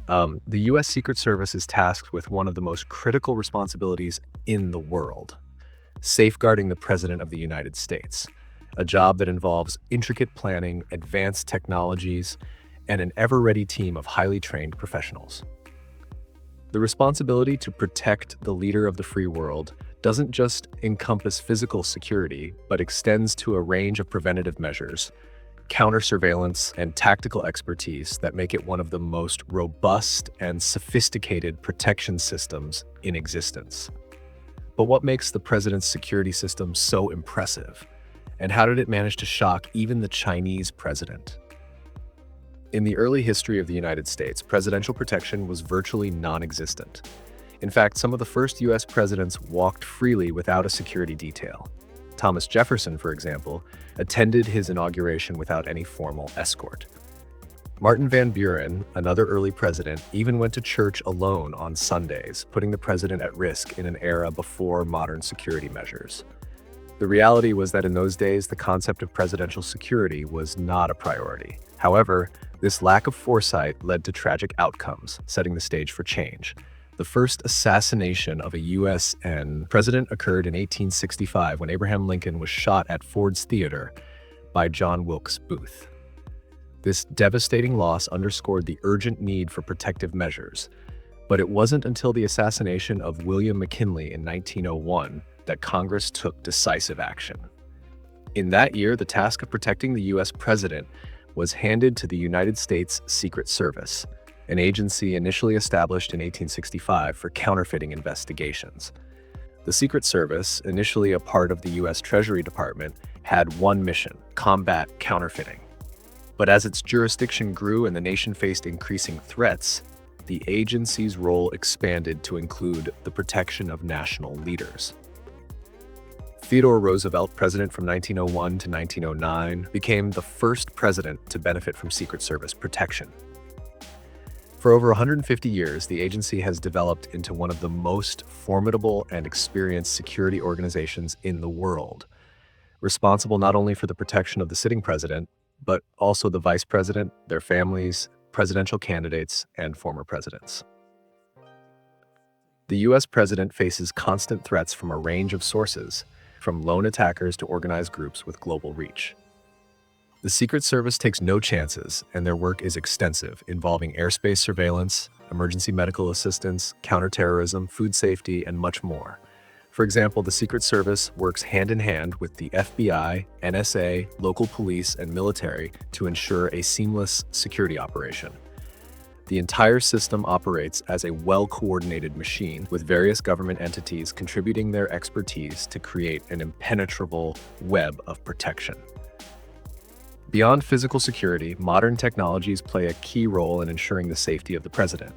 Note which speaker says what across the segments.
Speaker 1: The U.S. Secret Service is tasked with one of the most critical responsibilities in the world: safeguarding the President of the United States, a job that involves intricate planning, advanced technologies, and an ever-ready team of highly trained professionals. The responsibility to protect the leader of the free world doesn't just encompass physical security, but extends to a range of preventative measures, counter-surveillance, and tactical expertise that make it one of the most robust and sophisticated protection systems in existence. But what makes the president's security system so impressive? And how did it manage to shock even the Chinese president? In the early history of the United States, presidential protection was virtually non-existent. In fact, some of the first U.S. presidents walked freely without a security detail. Thomas Jefferson, for example, attended his inauguration without any formal escort. Martin Van Buren, another early president, even went to church alone on Sundays, putting the president at risk in an era before modern security measures. The reality was that in those days, the concept of presidential security was not a priority. However, this lack of foresight led to tragic outcomes, setting the stage for change. The first assassination of a U.S. president occurred in 1865 when Abraham Lincoln was shot at Ford's Theater by John Wilkes Booth. This devastating loss underscored the urgent need for protective measures, but it wasn't until the assassination of William McKinley in 1901 that Congress took decisive action. In that year, the task of protecting the U.S. president was handed to the United States Secret Service, an agency initially established in 1865 for counterfeiting investigations. The Secret Service, initially a part of the U.S. Treasury Department, had one mission: combat counterfeiting. But as its jurisdiction grew and the nation faced increasing threats, the agency's role expanded to include the protection of national leaders. Theodore Roosevelt, president from 1901 to 1909, became the first president to benefit from Secret Service protection. For over 150 years, the agency has developed into one of the most formidable and experienced security organizations in the world, responsible not only for the protection of the sitting president, but also the vice president, their families, presidential candidates, and former presidents. The U.S. president faces constant threats from a range of sources, from lone attackers to organized groups with global reach. The Secret Service takes no chances, and their work is extensive, involving airspace surveillance, emergency medical assistance, counterterrorism, food safety, and much more. For example, the Secret Service works hand-in-hand with the FBI, NSA, local police, and military to ensure a seamless security operation. The entire system operates as a well-coordinated machine, with various government entities contributing their expertise to create an impenetrable web of protection. Beyond physical security, modern technologies play a key role in ensuring the safety of the president.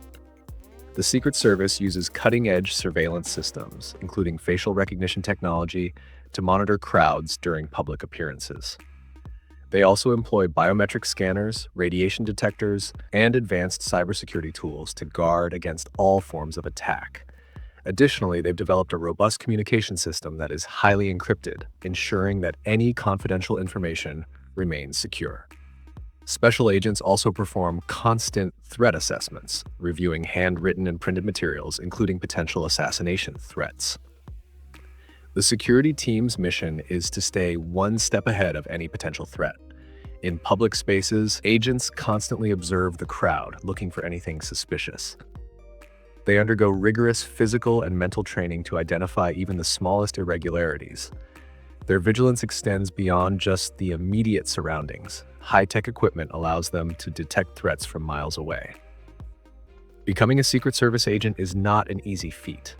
Speaker 1: The Secret Service uses cutting-edge surveillance systems, including facial recognition technology, to monitor crowds during public appearances. They also employ biometric scanners, radiation detectors, and advanced cybersecurity tools to guard against all forms of attack. Additionally, they've developed a robust communication system that is highly encrypted, ensuring that any confidential information remains secure. Special agents also perform constant threat assessments, reviewing handwritten and printed materials, including potential assassination threats. The security team's mission is to stay one step ahead of any potential threat. In public spaces, agents constantly observe the crowd, looking for anything suspicious. They undergo rigorous physical and mental training to identify even the smallest irregularities. Their vigilance extends beyond just the immediate surroundings. High-tech equipment allows them to detect threats from miles away. Becoming a Secret Service agent is not an easy feat.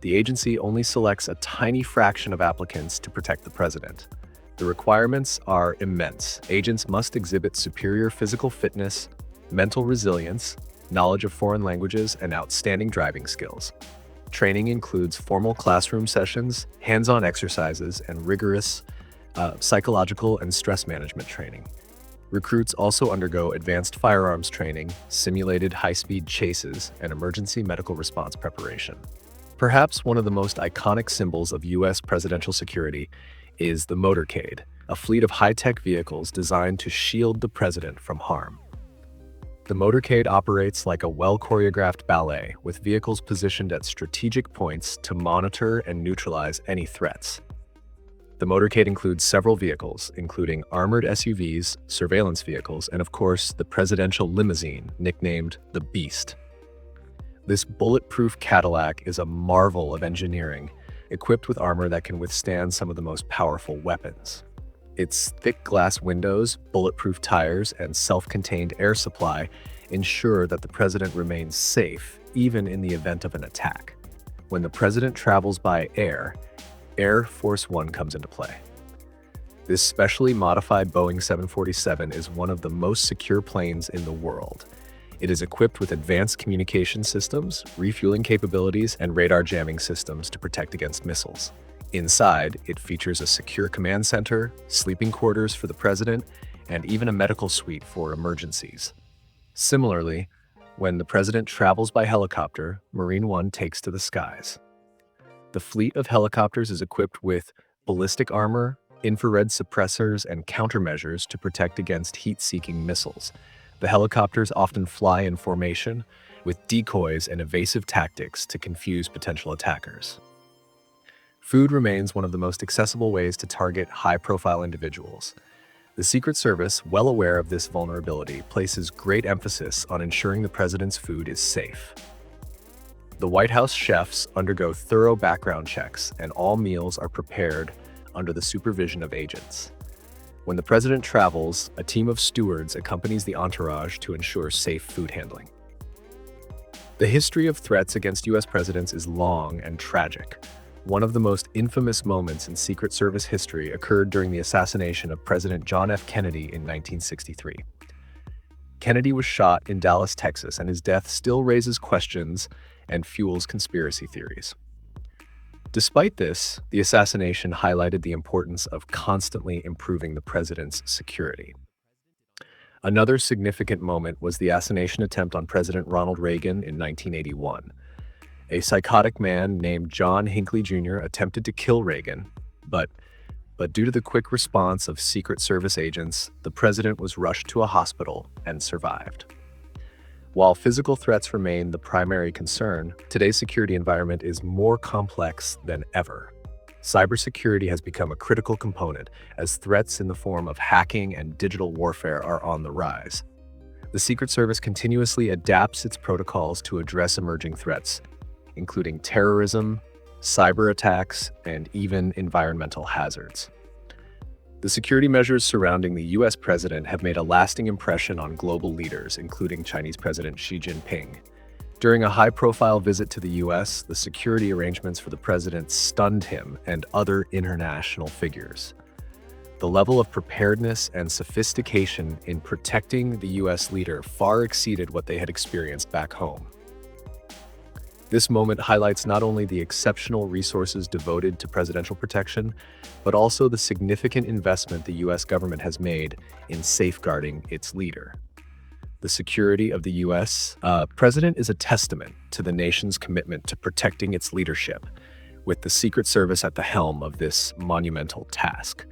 Speaker 1: The agency only selects a tiny fraction of applicants to protect the president. The requirements are immense. Agents must exhibit superior physical fitness, mental resilience, knowledge of foreign languages, and outstanding driving skills. Training includes formal classroom sessions, hands-on exercises, and rigorous psychological and stress management training. Recruits also undergo advanced firearms training, simulated high-speed chases, and emergency medical response preparation. Perhaps one of the most iconic symbols of U.S. presidential security is the motorcade, a fleet of high-tech vehicles designed to shield the president from harm. The motorcade operates like a well-choreographed ballet, with vehicles positioned at strategic points to monitor and neutralize any threats. The motorcade includes several vehicles, including armored SUVs, surveillance vehicles, and of course, the presidential limousine, nicknamed the Beast. This bulletproof Cadillac is a marvel of engineering, equipped with armor that can withstand some of the most powerful weapons. Its thick glass windows, bulletproof tires, and self-contained air supply ensure that the president remains safe, even in the event of an attack. When the president travels by air, Air Force One comes into play. This specially modified Boeing 747 is one of the most secure planes in the world. It is equipped with advanced communication systems, refueling capabilities, and radar jamming systems to protect against missiles. Inside, it features a secure command center, sleeping quarters for the president, and even a medical suite for emergencies. Similarly, when the president travels by helicopter, Marine One takes to the skies. The fleet of helicopters is equipped with ballistic armor, infrared suppressors, and countermeasures to protect against heat-seeking missiles. The helicopters often fly in formation, with decoys and evasive tactics to confuse potential attackers. Food remains one of the most accessible ways to target high-profile individuals. The Secret Service, well aware of this vulnerability, places great emphasis on ensuring the president's food is safe. The White House chefs undergo thorough background checks, and all meals are prepared under the supervision of agents. When the president travels, a team of stewards accompanies the entourage to ensure safe food handling. The history of threats against U.S. presidents is long and tragic. One of the most infamous moments in Secret Service history occurred during the assassination of President John F. Kennedy in 1963. Kennedy was shot in Dallas, Texas, and his death still raises questions and fuels conspiracy theories. Despite this, the assassination highlighted the importance of constantly improving the president's security. Another significant moment was the assassination attempt on President Ronald Reagan in 1981. A psychotic man named John Hinckley Jr. attempted to kill Reagan, but due to the quick response of Secret Service agents, the president was rushed to a hospital and survived. While physical threats remain the primary concern, today's security environment is more complex than ever. Cybersecurity has become a critical component as threats in the form of hacking and digital warfare are on the rise. The Secret Service continuously adapts its protocols to address emerging threats, including terrorism, cyber attacks, and even environmental hazards. The security measures surrounding the U.S. president have made a lasting impression on global leaders, including Chinese President Xi Jinping. During a high-profile visit to the U.S., the security arrangements for the president stunned him and other international figures. The level of preparedness and sophistication in protecting the U.S. leader far exceeded what they had experienced back home. This moment highlights not only the exceptional resources devoted to presidential protection, but also the significant investment the U.S. government has made in safeguarding its leader. The security of the U.S. president is a testament to the nation's commitment to protecting its leadership, with the Secret Service at the helm of this monumental task.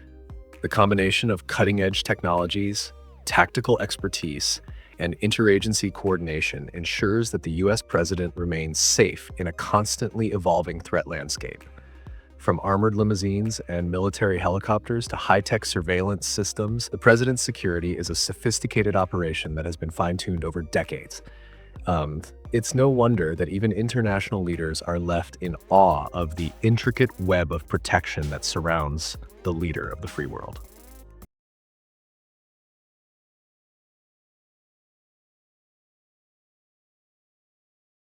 Speaker 1: The combination of cutting-edge technologies, tactical expertise, and interagency coordination ensures that the U.S. president remains safe in a constantly evolving threat landscape. From armored limousines and military helicopters to high-tech surveillance systems, the president's security is a sophisticated operation that has been fine-tuned over decades. It's no wonder that even international leaders are left in awe of the intricate web of protection that surrounds the leader of the free world.